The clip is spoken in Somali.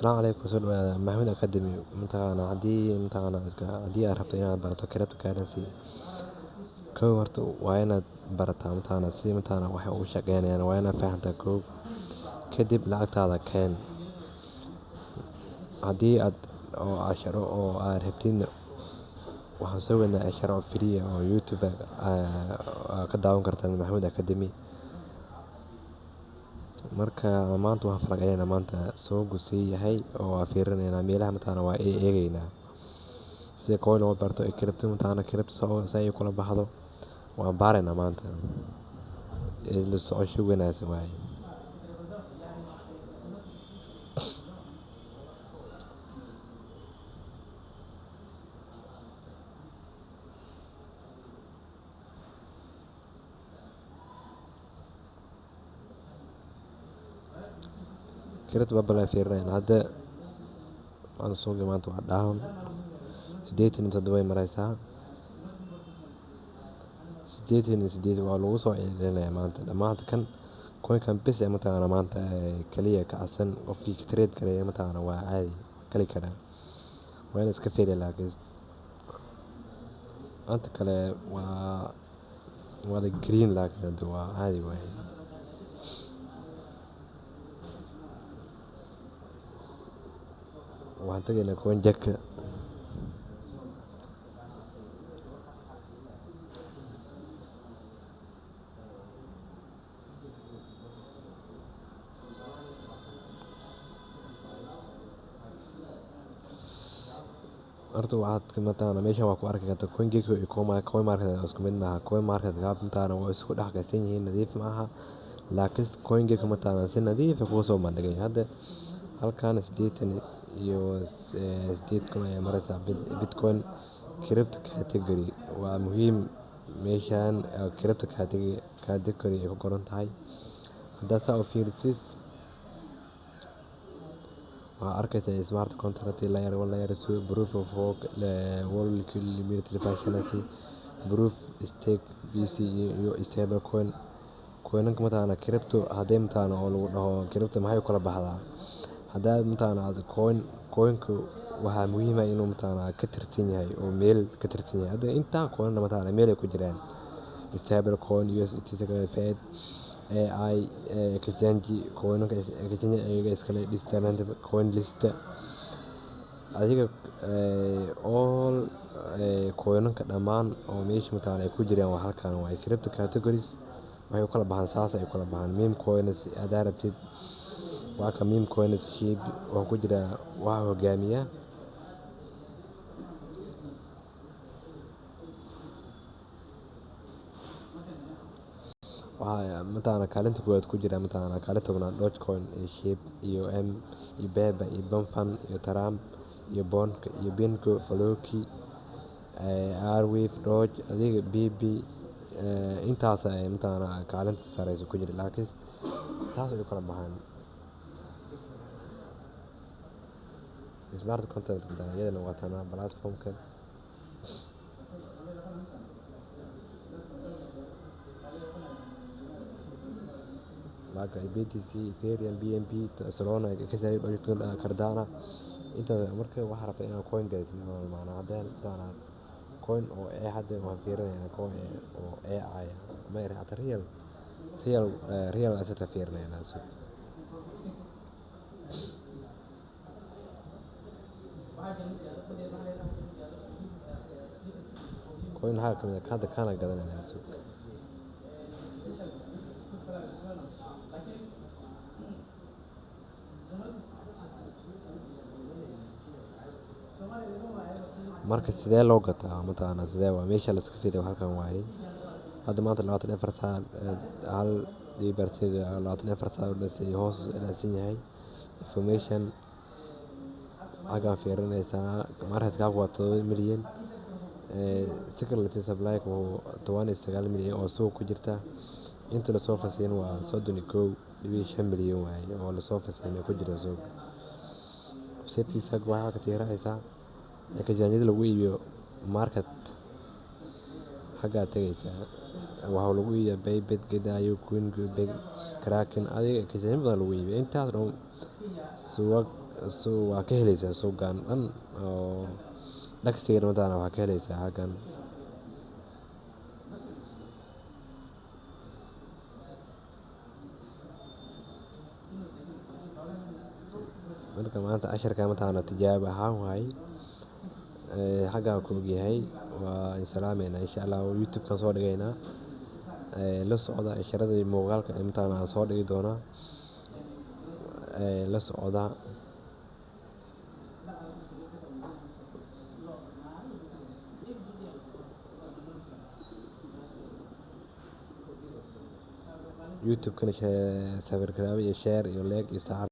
السلام عليكم محمود أكاديمي mataqaana haddii aad rabto inaad barato cryptocurrency kow horta waa inaad barataa si waxay ugu shaqeynayaan waa inaad fahantaa kow kadib lacagtaada keen haddii aad oo casharo oo aad rabtidna waxaan soo wadnaa casharo free oo YouTube ka daawan kartaa Maxamuud Academy marka maanta waxaan faraqeynaa maanta soo gusii yahay oo waa fiirinaynaa meelaha waa eegaynaa sida coin loo barto crypto crypto say kula baxdo waan baaraynaa maanta la socosho wanaagsan waaye crypto babalan fiirinaynaa hadda waan soo maanta waa down 87 maraysaa 88 waa lagu soo celinayaa maanta dhamaanta kan coin-kan bis maanta kaliya ka casan qofkii ka trade gareeya waa caadi kali karaa waa in iska fiiriyaa laakiin anta kale waa la green laakiin waa caadi waaye waxaan tagaynaa coin jacka horta waxaad meeshan waa ku arki kartaa coin jacka iyo coin market isku mid maaha coin market gaab waa isku dhex qaysan yihiin nadiif maaha laakiin coin jacka si nadiif ah kuu soo bandhigay hadda halkan 88 ayaa maraysaa bitcoin crypto category waa muhiim meeshan crypto category ay ku qoran tahay haddaa saa u fiirisid waxaa arkaysaa smart contract layer 1 layer 2 proof of work world limited functionality proof stake BC iyo stable coinanka crypto haddii oo lagu dhaho crypto maxay kala baxdaa haddaad aad coinku waxaa muhiim ah inuu ka tirsan yahay oo meel ka tirsan yahay hadda intaan coin meel ay ku jiraan stable coin USDT Fed AI exchange coinanka exchange ayaga iskale decentralized coin list adiga all coinanka dhammaan oo meesha ay ku jiraan waa halkan waa crypto categories waxay kala baxaan saas ay kala baxaan meme coins aad rabtid waa ka meme coins ship oo ku jira waa hogaamiya waa kaalinta koowaad ku jira kaalinta tobnaad Dogecoin iyo ship iyo iyo Beba iyo Bonfan iyo Tram iyo Bonk iyo Binko Floki Arwave Doge adiga BB intaas ay kaalinta sareyso ku jira laakiin saas ay kala baxaan smart contract iyadana waa tan platformka laga BTC Ethereum BNB Solana ka saaray Dogecoin Cardano inta marka waxa rabta inaad coin gadatid hadaan coin oo hadda waan fiirinaynaa coin oo AI ma yaraata real asset fiirinaynaa coin hadda kana gadanaynaa marka sidee loo gataa sidee waa meesha la iska fiiriyo halkan waaye hadda maanta 24 saac hal dibarteed 24 saac oo hoos ilaasin yahay information aga fiirinaysaa market cap waa 7 milyan security supply ko 29 milyan oo suuq ku jirta inta la soo fasin waa 31.5 milyan waaye oo la soo fasin ku jira suuq website-kiisa waxa ka tiiraysaa exchange lagu iibiyo market xaga tagaysa waxa lagu iibiyo Bybit Gedayo Coin Kraken adiga exchange lagu iibiyo intaas suuq waa ka helaysaa suuqan dhan oo dhagsiga mataqaanaa waxaa ka helaysaa xaggan. Marka maanta casharka mataqaanaa tijaabo ahaan waaye xaggaa ku ogyahay waa salaameyna insha Allah YouTube kan soo dhigaynaa la socda casharada iyo muuqaalka mataqaanaa aan soo dhigi doonaa la socda. YouTube kana subscribe iyo share iyo like iyo saar.